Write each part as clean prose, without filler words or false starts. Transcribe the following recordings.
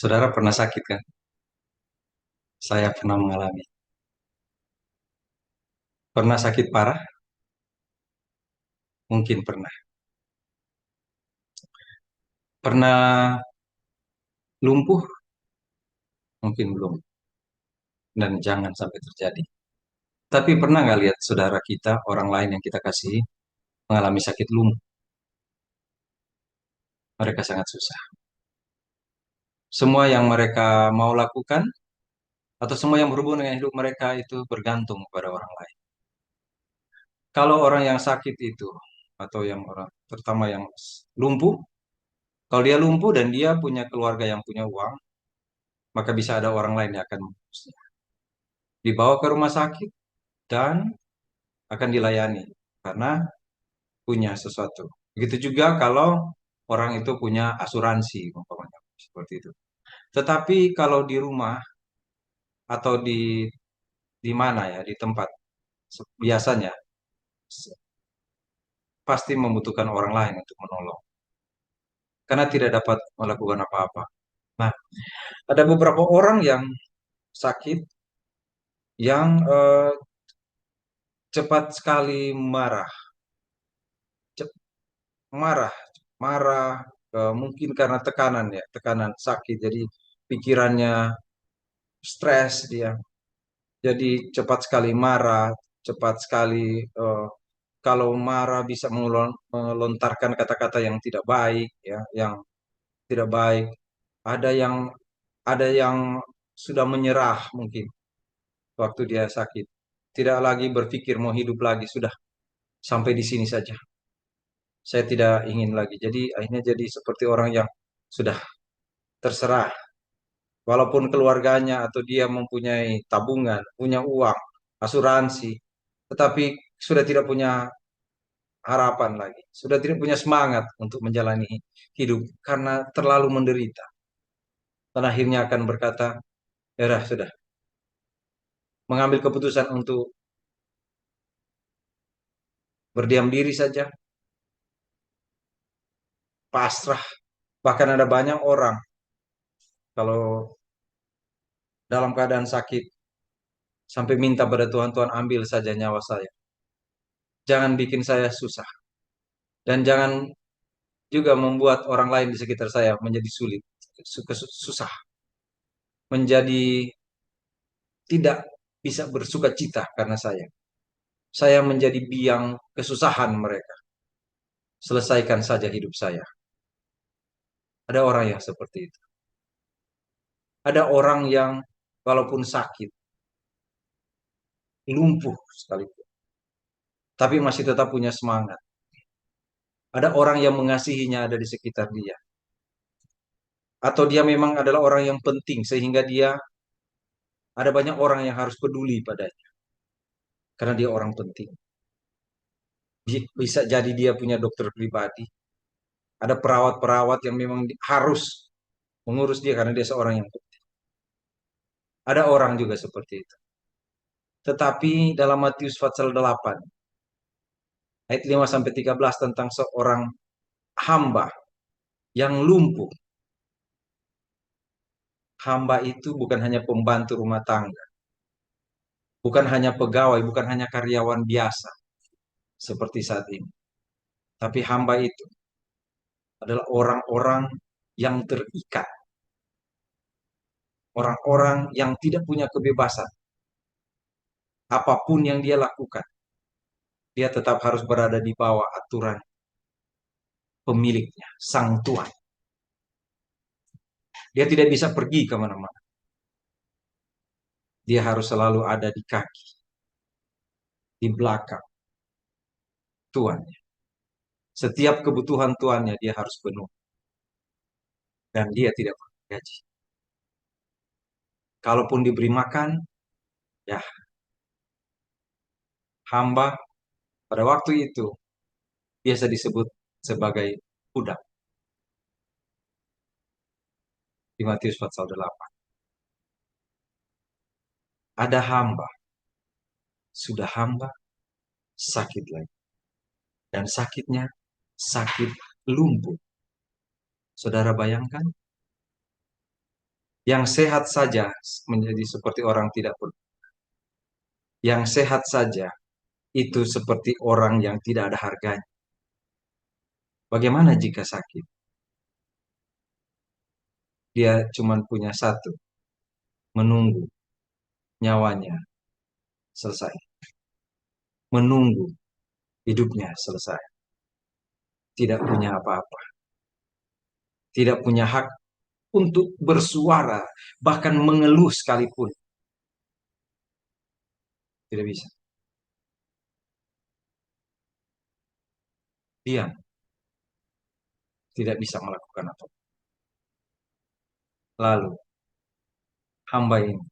Saudara pernah sakit kan? Saya pernah mengalami. Pernah sakit parah? Mungkin pernah. Pernah lumpuh? Mungkin belum. Dan jangan sampai terjadi. Tapi pernah nggak lihat saudara kita, orang lain yang kita kasihi, mengalami sakit lumpuh? Mereka sangat susah. Semua yang mereka mau lakukan, atau semua yang berhubungan dengan hidup mereka itu bergantung kepada orang lain. Kalau orang yang sakit itu, atau yang orang, terutama yang lumpuh, kalau dia lumpuh dan dia punya keluarga yang punya uang, maka bisa ada orang lain yang akan mengurusnya. Dibawa ke rumah sakit dan akan dilayani karena punya sesuatu. Begitu juga kalau orang itu punya asuransi, umpamanya seperti itu. Tetapi kalau di rumah atau di mana ya, di tempat biasanya pasti membutuhkan orang lain untuk menolong karena tidak dapat melakukan apa-apa. Nah, ada beberapa orang yang sakit yang cepat sekali marah, Cep- marah, marah, mungkin karena tekanan ya, tekanan sakit, jadi pikirannya stres dia, jadi cepat sekali marah, cepat sekali kalau marah bisa melontarkan kata-kata yang tidak baik, ya, yang tidak baik. Ada yang ada yang sudah menyerah mungkin waktu dia sakit, tidak lagi berpikir mau hidup lagi, sudah sampai di sini saja. Saya tidak ingin lagi. Jadi akhirnya jadi seperti orang yang sudah terserah. Walaupun keluarganya atau dia mempunyai tabungan, punya uang, asuransi, tetapi sudah tidak punya harapan lagi, sudah tidak punya semangat untuk menjalani hidup karena terlalu menderita. Dan akhirnya akan berkata, ya sudah, mengambil keputusan untuk berdiam diri saja, pasrah. Bahkan ada banyak orang kalau dalam keadaan sakit sampai minta pada Tuhan, Tuhan ambil saja nyawa saya. Jangan bikin saya susah. Dan jangan juga membuat orang lain di sekitar saya menjadi sulit, susah, menjadi tidak bisa bersuka cita karena saya. Saya menjadi biang kesusahan mereka. Selesaikan saja hidup saya. Ada orang yang seperti itu. Ada orang yang walaupun sakit, lumpuh sekalipun, tapi masih tetap punya semangat. Ada orang yang mengasihinya ada di sekitar dia. Atau dia memang adalah orang yang penting sehingga dia ada banyak orang yang harus peduli padanya. Karena dia orang penting. Bisa jadi dia punya dokter pribadi. Ada perawat-perawat yang memang harus mengurus dia karena dia seorang yang penting. Ada orang juga seperti itu. Tetapi dalam Matius pasal 8 ayat 5 sampai 13 tentang seorang hamba yang lumpuh. Hamba itu bukan hanya pembantu rumah tangga, bukan hanya pegawai, bukan hanya karyawan biasa seperti saat ini. Tapi hamba itu adalah orang-orang yang terikat, orang-orang yang tidak punya kebebasan. Apapun yang dia lakukan, dia tetap harus berada di bawah aturan pemiliknya, sang tuan. Dia tidak bisa pergi kemana-mana. Dia harus selalu ada di kaki, di belakang tuannya. Setiap kebutuhan tuannya dia harus penuh. Dan dia tidak gaji. Kalaupun diberi makan, ya hamba pada waktu itu biasa disebut sebagai budak di Matius pasal 8. Ada hamba, sudah hamba, sakit lagi. Dan sakitnya sakit lumpuh. Saudara bayangkan, Yang sehat saja menjadi seperti orang tidak ber. Yang sehat saja itu seperti orang yang tidak ada harganya. Bagaimana jika sakit? Dia cuma punya satu, menunggu nyawanya selesai. Menunggu hidupnya selesai. Tidak punya apa-apa. Tidak punya hak untuk bersuara, bahkan mengeluh sekalipun. Tidak bisa. Diam, tidak bisa melakukan apa. Lalu, hamba ini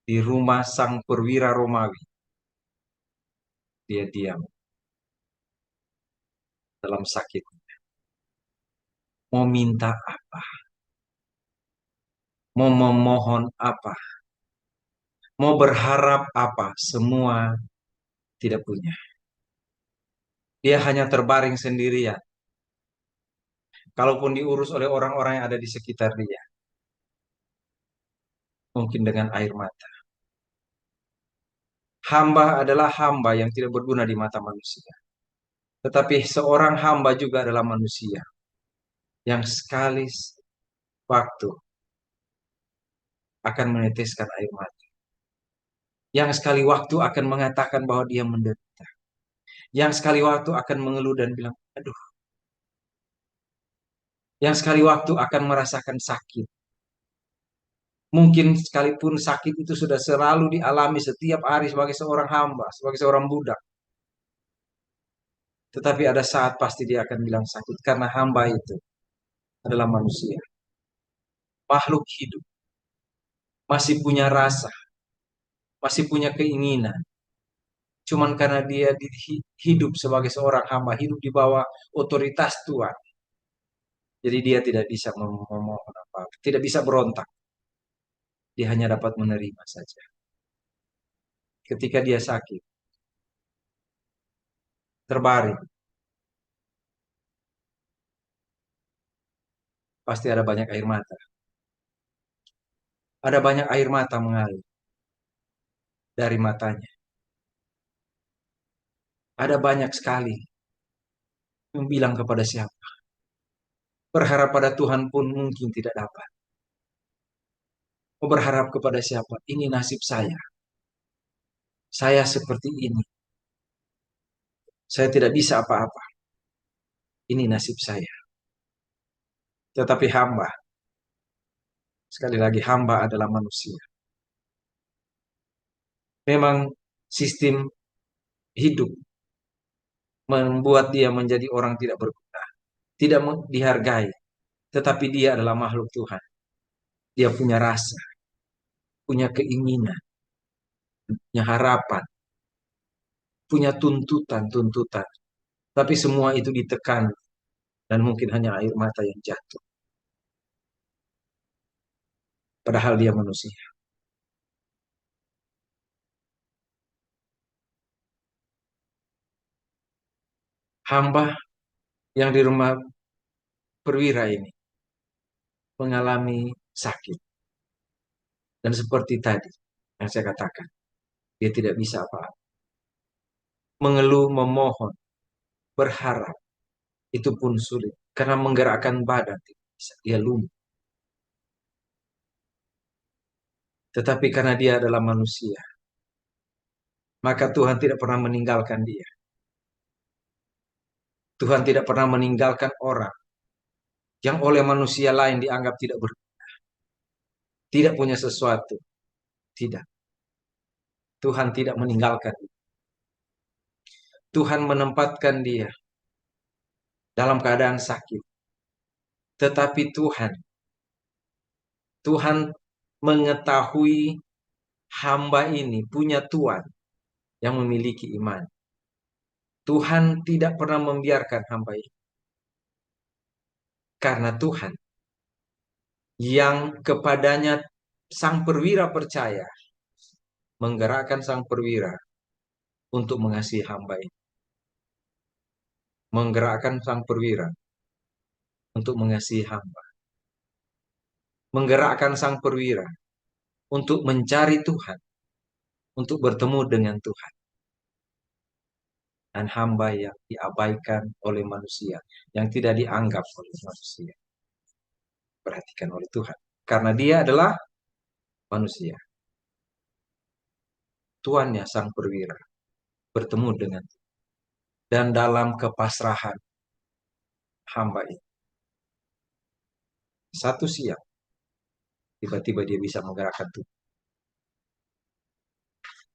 di rumah sang perwira Romawi, dia diam dalam sakit. Mau minta apa? Mau memohon apa? Mau berharap apa? Semua tidak punya. Dia hanya terbaring sendirian. Kalaupun diurus oleh orang-orang yang ada di sekitar dia, mungkin dengan air mata. Hamba adalah hamba yang tidak berguna di mata manusia. Tetapi seorang hamba juga adalah manusia yang sekali waktu akan meneteskan air mata. Yang sekali waktu akan mengatakan bahwa dia menderita. Yang sekali waktu akan mengeluh dan bilang, aduh. Yang sekali waktu akan merasakan sakit. Mungkin sekalipun sakit itu sudah selalu dialami setiap hari sebagai seorang hamba, sebagai seorang budak. Tetapi ada saat pasti dia akan bilang sakit karena hamba itu adalah manusia. Makhluk hidup. Masih punya rasa, masih punya keinginan. Cuman karena dia hidup sebagai seorang hamba, hidup di bawah otoritas Tuhan. Jadi dia tidak bisa memohon apa-apa, tidak bisa berontak. Dia hanya dapat menerima saja. Ketika dia sakit, terbaring, pasti ada banyak air mata. Ada banyak air mata mengalir dari matanya. Ada banyak sekali yang bilang kepada siapa. Berharap pada Tuhan pun mungkin tidak dapat. Mau berharap kepada siapa? Ini nasib saya. Saya seperti ini. Saya tidak bisa apa-apa. Ini nasib saya. Tetapi hamba, sekali lagi hamba adalah manusia. Memang sistem hidup membuat dia menjadi orang tidak berguna, tidak dihargai. Tetapi dia adalah makhluk Tuhan. Dia punya rasa, punya keinginan, punya harapan, punya tuntutan-tuntutan. Tapi semua itu ditekan dan mungkin hanya air mata yang jatuh. Padahal dia manusia. Hamba yang di rumah perwira ini mengalami sakit. Dan seperti tadi yang saya katakan, dia tidak bisa apa-apa. Mengeluh, memohon, berharap, itu pun sulit. Karena menggerakkan badan tidak bisa. Dia lumpuh. Tetapi karena dia adalah manusia, maka Tuhan tidak pernah meninggalkan dia. Tuhan tidak pernah meninggalkan orang yang oleh manusia lain dianggap tidak tidak punya sesuatu. Tidak. Tuhan tidak meninggalkan. Tuhan menempatkan dia dalam keadaan sakit. Tetapi Tuhan mengetahui hamba ini punya Tuhan yang memiliki iman. Tuhan tidak pernah membiarkan hamba ini. Karena Tuhan yang kepadanya sang perwira percaya menggerakkan sang perwira untuk mengasihi hamba ini. Menggerakkan sang perwira untuk mengasihi hamba. menggerakkan sang perwira untuk mencari Tuhan, untuk bertemu dengan Tuhan. Dan hamba yang diabaikan oleh manusia, yang tidak dianggap oleh manusia, perhatikan oleh Tuhan. Karena dia adalah manusia. Tuannya sang perwira bertemu dengan Tuhan. Dan dalam kepasrahan hamba itu, satu siang, tiba-tiba dia bisa menggerakkan Tuhan.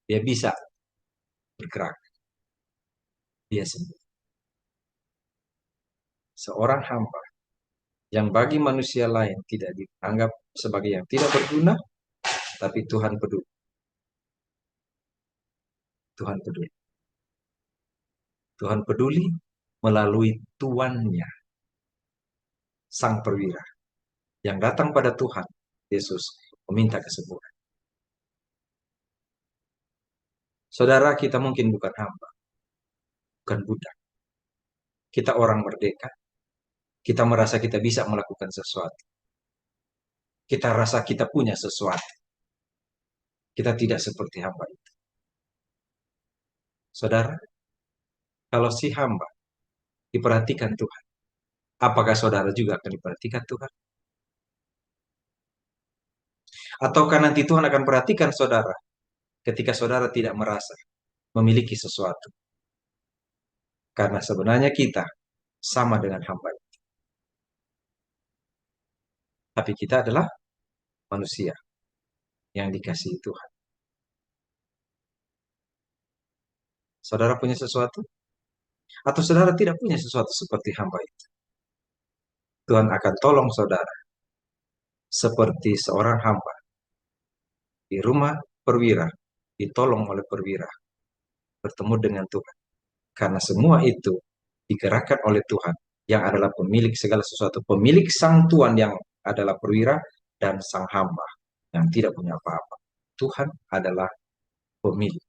Dia bisa bergerak. Dia sembuh. Seorang hamba yang bagi manusia lain tidak dianggap sebagai yang tidak berguna, tapi Tuhan peduli. Tuhan peduli. Tuhan peduli melalui tuannya, sang perwira, yang datang pada Tuhan Yesus meminta kesembuhan. Saudara, kita mungkin bukan hamba, bukan budak. Kita orang merdeka. Kita merasa kita bisa melakukan sesuatu. Kita rasa kita punya sesuatu. Kita tidak seperti hamba itu. Saudara, kalau si hamba diperhatikan Tuhan, apakah saudara juga akan diperhatikan Tuhan? Ataukah nanti Tuhan akan perhatikan saudara ketika saudara tidak merasa memiliki sesuatu? Karena sebenarnya kita sama dengan hamba itu. Tapi kita adalah manusia yang dikasihi Tuhan. Saudara punya sesuatu? Atau saudara tidak punya sesuatu seperti hamba itu? Tuhan akan tolong saudara seperti seorang hamba di rumah perwira, ditolong oleh perwira, bertemu dengan Tuhan. Karena semua itu digerakkan oleh Tuhan yang adalah pemilik segala sesuatu. Pemilik sang Tuan yang adalah perwira dan sang hamba yang tidak punya apa-apa. Tuhan adalah pemilik.